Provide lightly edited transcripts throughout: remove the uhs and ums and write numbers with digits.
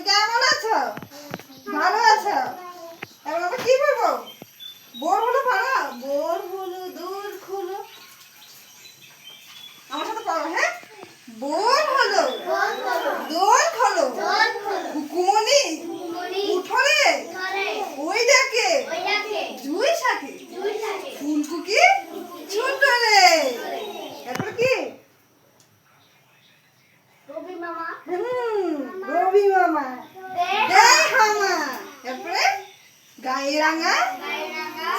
কেমন আছো? ভালো আছো? এবার আমরা কি বলবো? বোর হলো পারা, বোর হলো দূর খুলো। আমার সাথে পড়ো, হ্যাঁ? বোর হলো দোর খোলো, কুকুমনি উঠোরে ওই ডাকে জুই শাকে ফুলকুকি ছোট রে। এরপর কি? রবি মামা দে হামা। এরপরে গায়ে রাঙা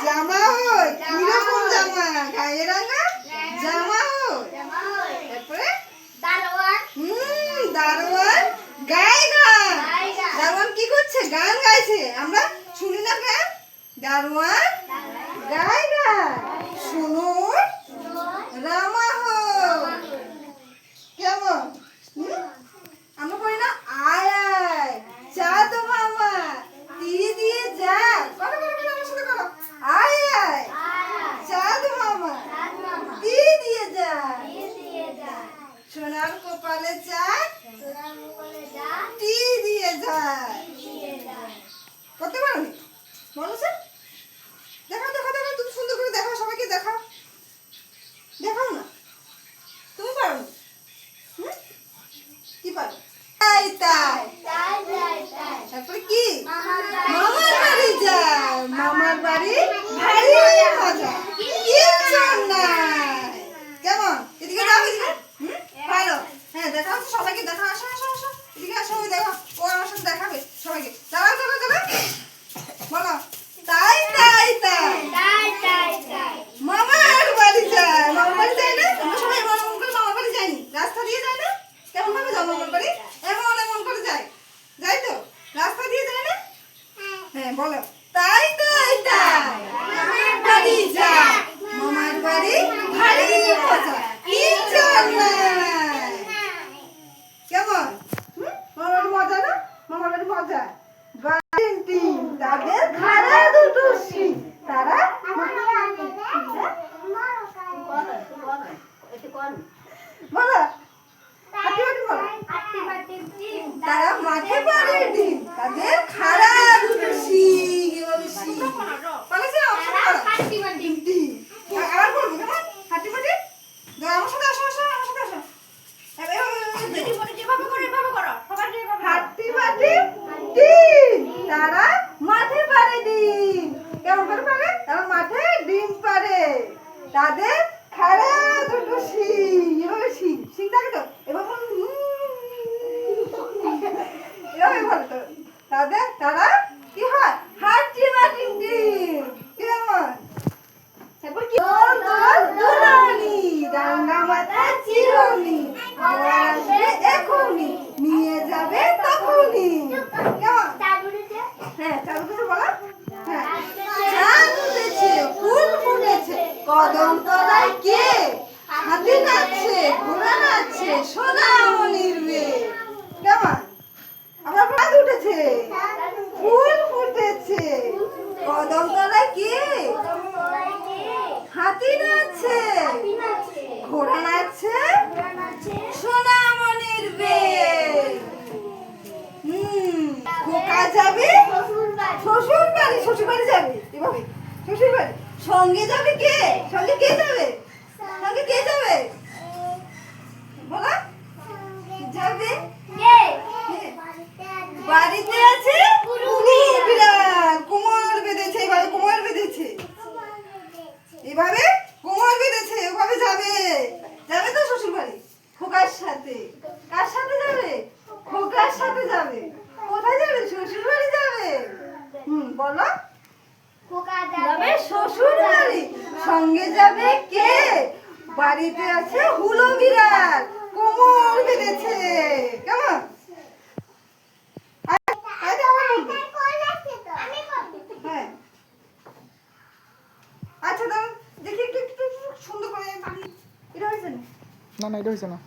জামা হয়, কিরকম জামা? গায়ে রাঙা জামা হয়। এরপরে দারোয়ান গায় গান। দারোয়ান কি করছে? গান গাইছে। আমরা শুনি না গান? দারোয়ান গায় গান। শুনো রামা হয়। কেমন? আমরা করি না? আয় আয় চাঁদ মামা তীরে দিয়ে যা। করো করো করো, আমার সাথে করো। আয় আয় চাঁদ মামা তীরে দিয়ে যা। সোনার কপালে চাঁদ টি দিয়ে যায়। করতে পারো নি? বলো স্যার, দেখাও দেখাও দেখাও, তুমি সুন্দর করে দেখাও, সবাইকে দেখাও। দেখাও না, তুমি পারো নি? কি পারো? তাই তাই। তারপরে কি? মামার বাড়ি যায়। মামার বাড়ি ভারী মজা, কিচ্ছু নাই। কেমন? এদিকে যাও, এদিকে। পারো? হ্যাঁ, দেখাও তো সবাইকে, দেখাও। আসো আসো আসো, এদিকে আসো, ওই দেখো, ও আমার সাথে দেখাবে সবাইকে। দাঁড়াও দাঁড়াও দাঁড়াও, বলো। তাই তাই তাই মামার বাড়ি যায়। মামার বাড়ি যায় না? আমরা সবাই এমন এমন করে মামার বাড়ি যাইনি? রাস্তা দিয়ে যায় না? কেমন ভাবে যাও মামার বাড়ি? এমন এমন করে যায়, যাই তো? রাস্তা দিয়ে যায় না? হ্যাঁ, বলো। তাই তাই তাই মামার বাড়ি যায়। মামার বাড়ি ভারী মজা, কিচ্ছু নাই। কেমন? মামার বাড়ি মজা না? মামার বাড়ি মজা। তাদের খাড়া দুটো শিং, তারা বলো, তারা মাঠে পারে ডিম, তাদের খাড়া দুটো শিং। এভাবে শিং বলেছে। আবার বলবো কেমন? হাঁটি পাটি। আমার সাথে আসো আসো, আমার সাথে আসো। হাঁটি পাটি ডিম, তারা মাঠে পারে ডিম। কেমন করে পারে? তারা মাঠে ডিম পারে, তাদের খাড়া দুটো শিং। এভাবে শিং শিং থাকে তো, এভাবে এভাবে বলে তো। তাদের তারা কি হয়? হাঁটি মাটি ডিম। কেমন? তারপর কি? দোল দোল দুলনি, রাঙা মাথা চিরুনি, আসবে এখনই, নিয়ে যাবে তখনই। কেমন? হ্যাঁ, চাঁদ উঠেছে বলো। হ্যাঁ, চাঁদ উঠেছে, ফুল ফুটেছে, কদম তলায় কে? হাতি নাচছে, ঘোড়া নাচছে, সোনামণির মেয়ে। কেমন? আবার চাঁদ উঠেছে, ফুল ফুটেছে, কদম তলায় কে? হাতি নাচছে, ঘোড়া নাচছে, সোনামণির মেয়ে। খোকা যাবে শ্বশুর বাড়ি, শ্বশুর বাড়ি যাবে। এভাবে শ্বশুর বাড়ি। সঙ্গে যাবে কে? সঙ্গে কে যাবে? সঙ্গে কে যাবে? বলো। যাবে বাড়িতে আছে কুমির বিড়াল, কোমর বেঁধেছে। এভাবে কোমর বেঁধেছে, এভাবে কোমর বেঁধেছে, ওভাবে যাবে। যাবে তো শ্বশুর বাড়ি খোকার সাথে। কার সাথে যাবে? খোকার সাথে যাবে। কোথায় যাবে? শ্বশুর বাড়ি যাবে। বলো। যাবে শ্বশুর বাড়ি। সঙ্গে যাবে কে? বাড়িতে আছে হুলো বিড়াল, কোমর বেঁধেছে। কেমন? হ্যাঁ, আচ্ছা দাঁড়ান, দেখি একটু একটু সুন্দর করে। এটা হয়েছে না? না না, এটা হয়েছে না।